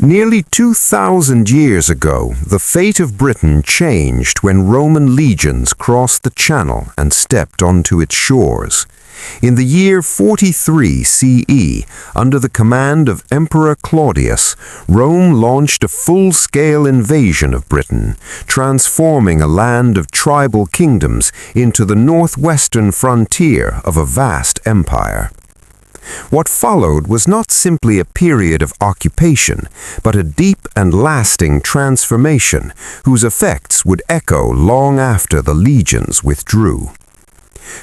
Nearly 2,000 years ago, the fate of Britain changed when Roman legions crossed the Channel and stepped onto its shores. In the year 43 CE, under the command of Emperor Claudius, Rome launched a full-scale invasion of Britain, transforming a land of tribal kingdoms into the northwestern frontier of a vast empire. What followed was not simply a period of occupation, but a deep and lasting transformation whose effects would echo long after the legions withdrew.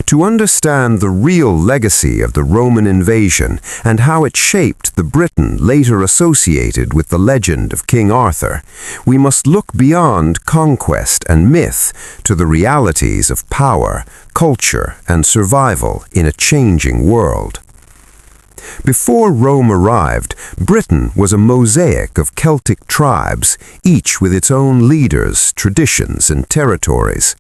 To understand the real legacy of the Roman invasion and how it shaped the Britain later associated with the legend of King Arthur, we must look beyond conquest and myth to the realities of power, culture, and survival in a changing world. Before Rome arrived, Britain was a mosaic of Celtic tribes, each with its own leaders, traditions, and territories.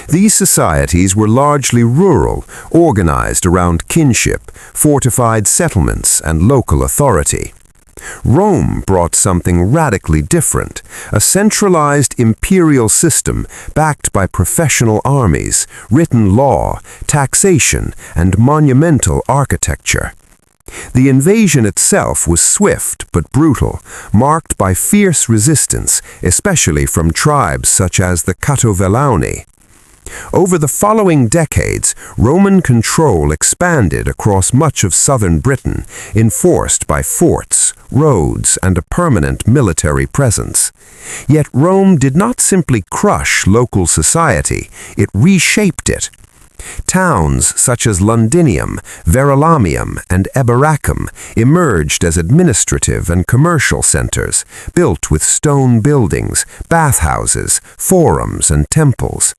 These societies were largely rural, organized around kinship, fortified settlements, and local authority. Rome brought something radically different, a centralized imperial system backed by professional armies, written law, taxation, and monumental architecture. The invasion itself was swift but brutal, marked by fierce resistance, especially from tribes such as the Catovellani. Over the following decades, Roman control expanded across much of southern Britain, enforced by forts, roads, and a permanent military presence. Yet Rome did not simply crush local society, it reshaped it. Towns such as Londinium, Verulamium, and Eboracum emerged as administrative and commercial centers, built with stone buildings, bathhouses, forums, and temples.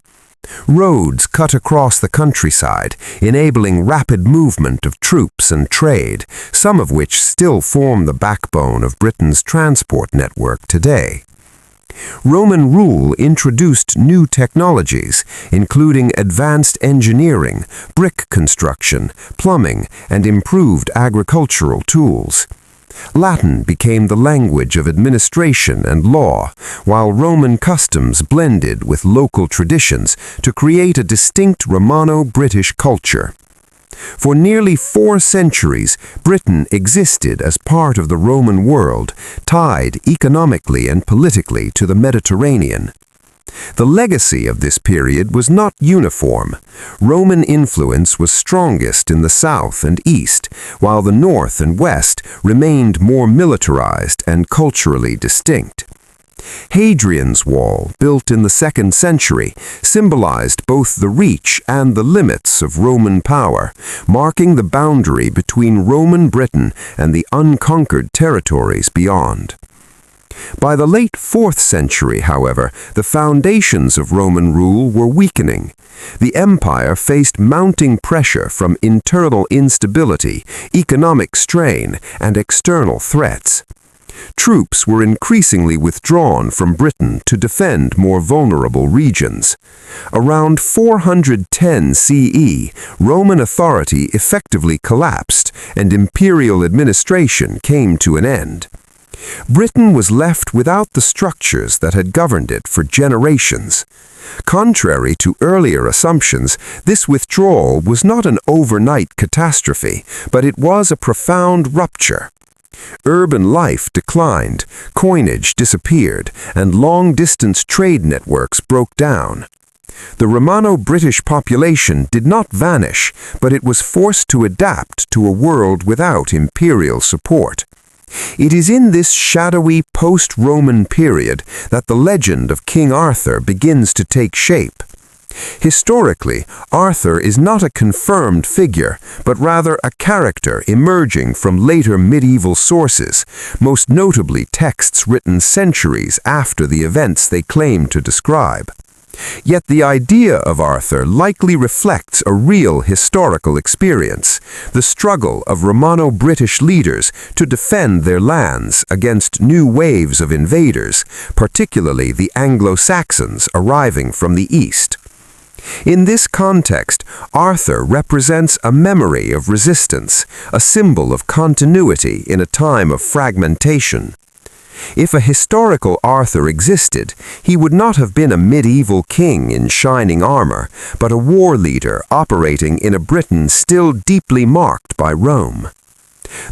Roads cut across the countryside, enabling rapid movement of troops and trade, some of which still form the backbone of Britain's transport network today. Roman rule introduced new technologies, including advanced engineering, brick construction, plumbing, and improved agricultural tools. Latin became the language of administration and law, while Roman customs blended with local traditions to create a distinct Romano-British culture. For nearly 4 centuries, Britain existed as part of the Roman world, tied economically and politically to the Mediterranean. The legacy of this period was not uniform. Roman influence was strongest in the south and east, while the north and west remained more militarized and culturally distinct. Hadrian's Wall, built in the 2nd century, symbolized both the reach and the limits of Roman power, marking the boundary between Roman Britain and the unconquered territories beyond. By the late 4th century, however, the foundations of Roman rule were weakening. The empire faced mounting pressure from internal instability, economic strain, and external threats. Troops were increasingly withdrawn from Britain to defend more vulnerable regions. Around 410 CE, Roman authority effectively collapsed, and imperial administration came to an end. Britain was left without the structures that had governed it for generations. Contrary to earlier assumptions, this withdrawal was not an overnight catastrophe, but it was a profound rupture. Urban life declined, coinage disappeared, and long-distance trade networks broke down. The Romano-British population did not vanish, but it was forced to adapt to a world without imperial support. It is in this shadowy post-Roman period that the legend of King Arthur begins to take shape. Historically, Arthur is not a confirmed figure, but rather a character emerging from later medieval sources, most notably texts written centuries after the events they claim to describe. Yet the idea of Arthur likely reflects a real historical experience, the struggle of Romano-British leaders to defend their lands against new waves of invaders, particularly the Anglo-Saxons arriving from the east. In this context, Arthur represents a memory of resistance, a symbol of continuity in a time of fragmentation. If a historical Arthur existed, he would not have been a medieval king in shining armor, but a war leader operating in a Britain still deeply marked by Rome.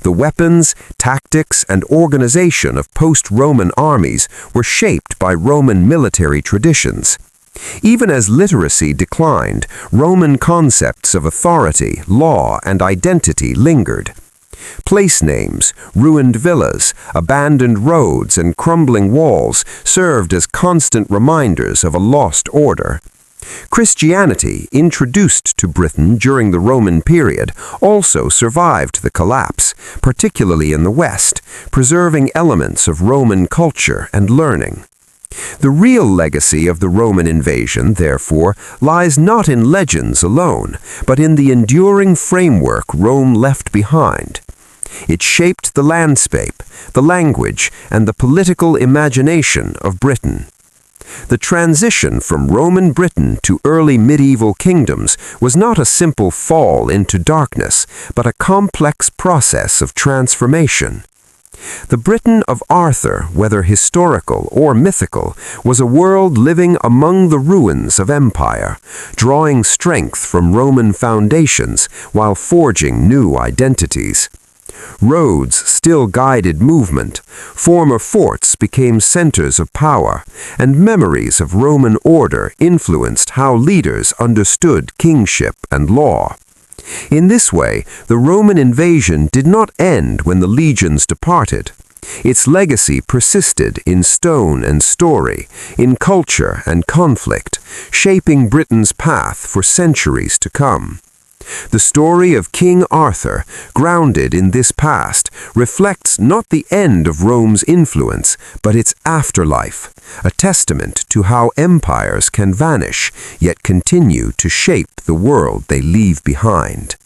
The weapons, tactics, and organization of post-Roman armies were shaped by Roman military traditions. Even as literacy declined, Roman concepts of authority, law, and identity lingered. Place names, ruined villas, abandoned roads, and crumbling walls served as constant reminders of a lost order. Christianity, introduced to Britain during the Roman period, also survived the collapse, particularly in the West, preserving elements of Roman culture and learning. The real legacy of the Roman invasion, therefore, lies not in legends alone, but in the enduring framework Rome left behind. It shaped the landscape, the language, and the political imagination of Britain. The transition from Roman Britain to early medieval kingdoms was not a simple fall into darkness, but a complex process of transformation. The Britain of Arthur, whether historical or mythical, was a world living among the ruins of empire, drawing strength from Roman foundations while forging new identities. Roads still guided movement, former forts became centers of power, and memories of Roman order influenced how leaders understood kingship and law. In this way, the Roman invasion did not end when the legions departed. Its legacy persisted in stone and story, in culture and conflict, shaping Britain's path for centuries to come. The story of King Arthur, grounded in this past, reflects not the end of Rome's influence, but its afterlife, a testament to how empires can vanish, yet continue to shape the world they leave behind.